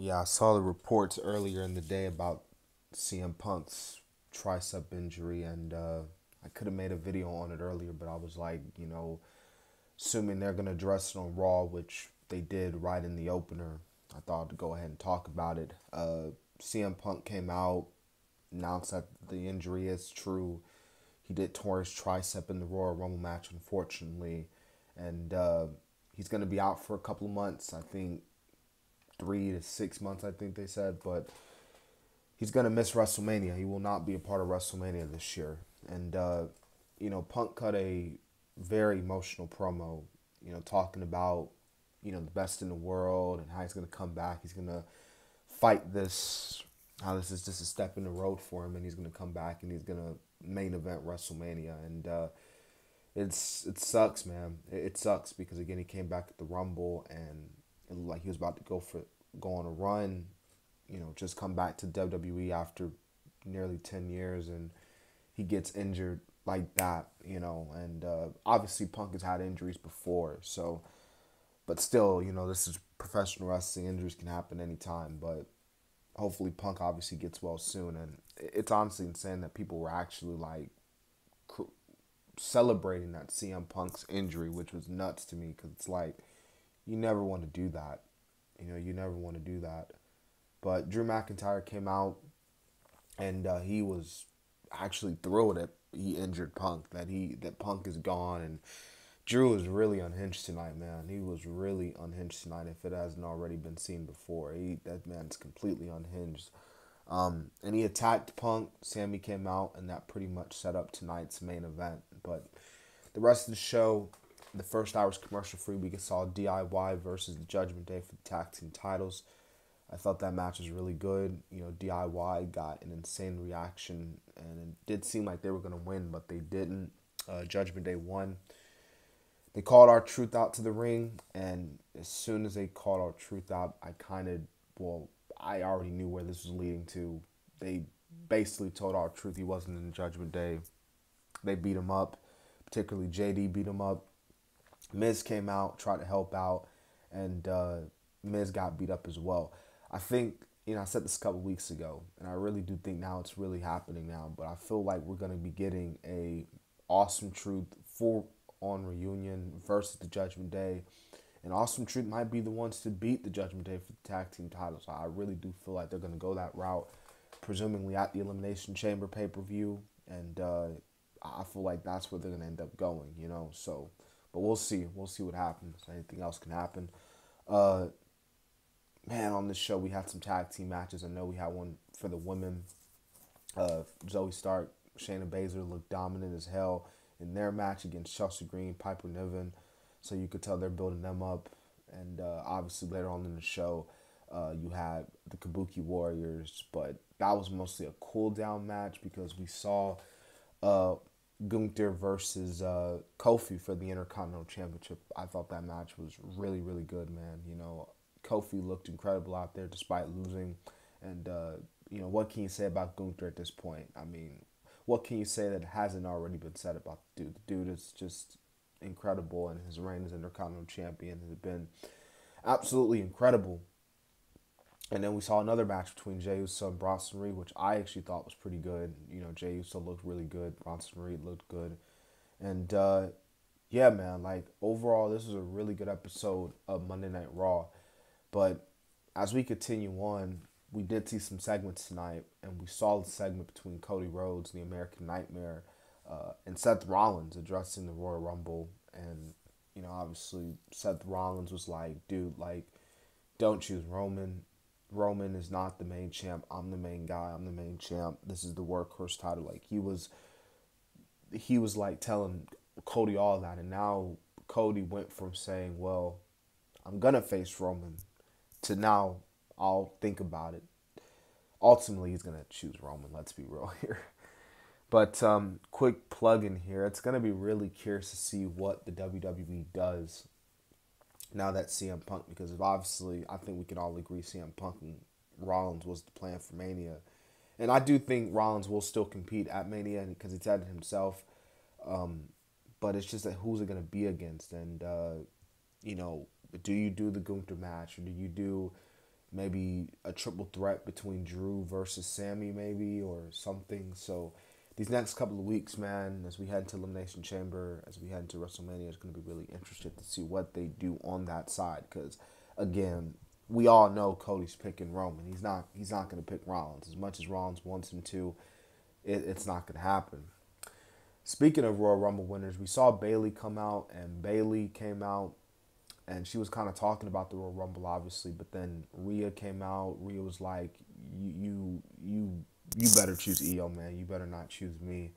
Yeah, I saw the reports earlier in the day about CM Punk's tricep injury, and I could have made a video on it earlier, but I was like, assuming they're going to address it on Raw, which they did right in the opener, I thought to go ahead and talk about it. CM Punk came out, announced that the injury is true. He did tore his tricep in the Royal Rumble match, unfortunately, and he's going to be out for a couple of months. I think 3 to 6 months, I think they said, but he's going to miss WrestleMania. He will not be a part of WrestleMania this year. And, Punk cut a very emotional promo, talking about, the best in the world and how he's going to come back. He's going to fight this, how this is just a step in the road for him, and he's going to come back and he's going to main event WrestleMania. And it sucks, man. It sucks because, again, he came back at the Rumble and it looked like he was about to go on a run, just come back to WWE after nearly 10 years, and he gets injured like that, and obviously Punk has had injuries before, so, but still, this is professional wrestling, injuries can happen anytime, but hopefully Punk obviously gets well soon, and it's honestly insane that people were actually like celebrating that CM Punk's injury, which was nuts to me, because it's like, you never want to do that, you never want to do that. But Drew McIntyre came out, and he was actually thrilled that he injured Punk, that Punk is gone, and Drew was really unhinged tonight, man. He was really unhinged tonight. If it hasn't already been seen before, that man's completely unhinged. And he attacked Punk. Sami came out, and that pretty much set up tonight's main event. But the rest of the show, the first hour was commercial free. We saw DIY versus the Judgment Day for the tag team titles. I thought that match was really good. DIY got an insane reaction, and it did seem like they were going to win, but they didn't. Judgment Day won. They called R-Truth out to the ring, and as soon as they called R-Truth out, I already knew where this was leading to. They basically told R-Truth he wasn't in the Judgment Day. They beat him up, particularly JD beat him up. Miz came out, tried to help out, and Miz got beat up as well. I think, I said this a couple weeks ago, and I really do think now it's really happening now, but I feel like we're going to be getting a Awesome Truth full-on reunion versus the Judgment Day, and Awesome Truth might be the ones to beat the Judgment Day for the tag team titles. I really do feel like they're going to go that route, presumably at the Elimination Chamber pay-per-view, and I feel like that's where they're going to end up going, so, but we'll see. We'll see what happens. Anything else can happen. Man, on this show, we had some tag team matches. I know we had one for the women. Zoe Stark, Shayna Baszler looked dominant as hell in their match against Chelsea Green, Piper Niven. So you could tell they're building them up. And obviously later on in the show, you had the Kabuki Warriors. But that was mostly a cool-down match because we saw Gunther versus Kofi for the Intercontinental Championship. I thought that match was really, really good, man. Kofi looked incredible out there despite losing. And, what can you say about Gunther at this point? I mean, what can you say that hasn't already been said about the dude? The dude is just incredible, and his reign as Intercontinental Champion has been absolutely incredible. And then we saw another match between Jey Uso and Bronson Reed, which I actually thought was pretty good. Jey Uso looked really good. Bronson Reed looked good. And, yeah, man, like, overall, this was a really good episode of Monday Night Raw. But as we continue on, we did see some segments tonight, and we saw the segment between Cody Rhodes, the American Nightmare, and Seth Rollins addressing the Royal Rumble. And, obviously Seth Rollins was like, dude, like, don't choose Roman. Roman is not the main champ. I'm the main guy. I'm the main champ. This is the workhorse title. Like, he was like telling Cody all that. And now Cody went from saying, well, I'm going to face Roman, to now I'll think about it. Ultimately, he's going to choose Roman. Let's be real here. But quick plug in here. It's going to be really curious to see what the WWE does now that CM Punk, because obviously I think we can all agree CM Punk and Rollins was the plan for Mania. And I do think Rollins will still compete at Mania because he said it himself. But it's just that who's it going to be against? And, do you do the Gunther match, or do you do maybe a triple threat between Drew versus Sami, maybe, or something. So these next couple of weeks, man, as we head into Elimination Chamber, as we head into WrestleMania, it's going to be really interested to see what they do on that side. Because, again, we all know Cody's picking Roman. He's not. He's not going to pick Rollins. As much as Rollins wants him to, it's not going to happen. Speaking of Royal Rumble winners, we saw Bayley come out, and Bayley came out, and she was kind of talking about the Royal Rumble, obviously. But then Rhea came out. Rhea was like, you better choose EO, man. You better not choose me."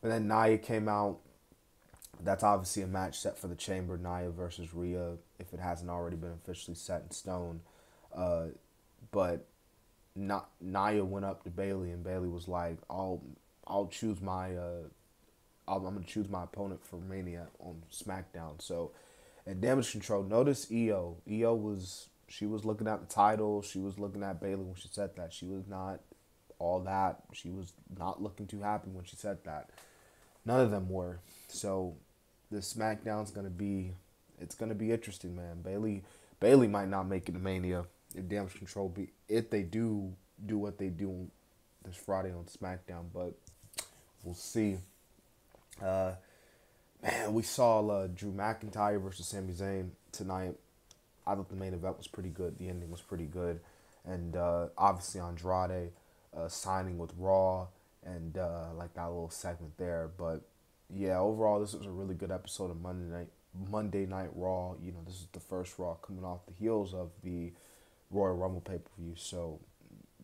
But then Nia came out. That's obviously a match set for the Chamber, Nia versus Rhea, if it hasn't already been officially set in stone. Uh, but Nia went up to Bayley, and Bayley was like, I'll choose my I'm gonna choose my opponent for Mania on SmackDown." So, and Damage Control, notice EO. She was looking at the title. She was looking at Bayley when she said that. She was not all that. She was not looking too happy when she said that. None of them were. So, the SmackDown's it's gonna be interesting, man. Bayley might not make it to Mania if Damage Control if they do what they do this Friday on SmackDown, but we'll see. Man, we saw Drew McIntyre versus Sami Zayn tonight. I thought the main event was pretty good. The ending was pretty good. And obviously Andrade signing with Raw and like that little segment there. But yeah, overall, this was a really good episode of Monday Night Raw. You know, this is the first Raw coming off the heels of the Royal Rumble pay-per-view. So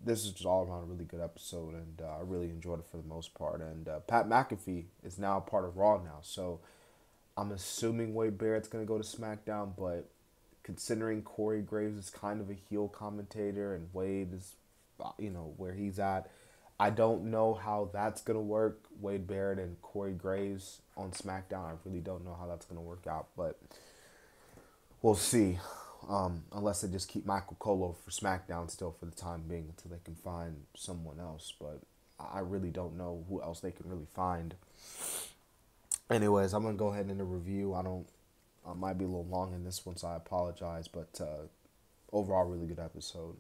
this is just all around a really good episode, and I really enjoyed it for the most part. And Pat McAfee is now part of Raw now, so I'm assuming Wade Barrett's going to go to SmackDown, but considering Corey Graves is kind of a heel commentator and Wade is, where he's at, I don't know how that's going to work, Wade Barrett and Corey Graves on SmackDown. I really don't know how that's going to work out, but we'll see. Unless they just keep Michael Cole for SmackDown still for the time being until they can find someone else. But I really don't know who else they can really find. Anyways, I'm going to go ahead and end the review. I might be a little long in this one, so I apologize. But overall, really good episode.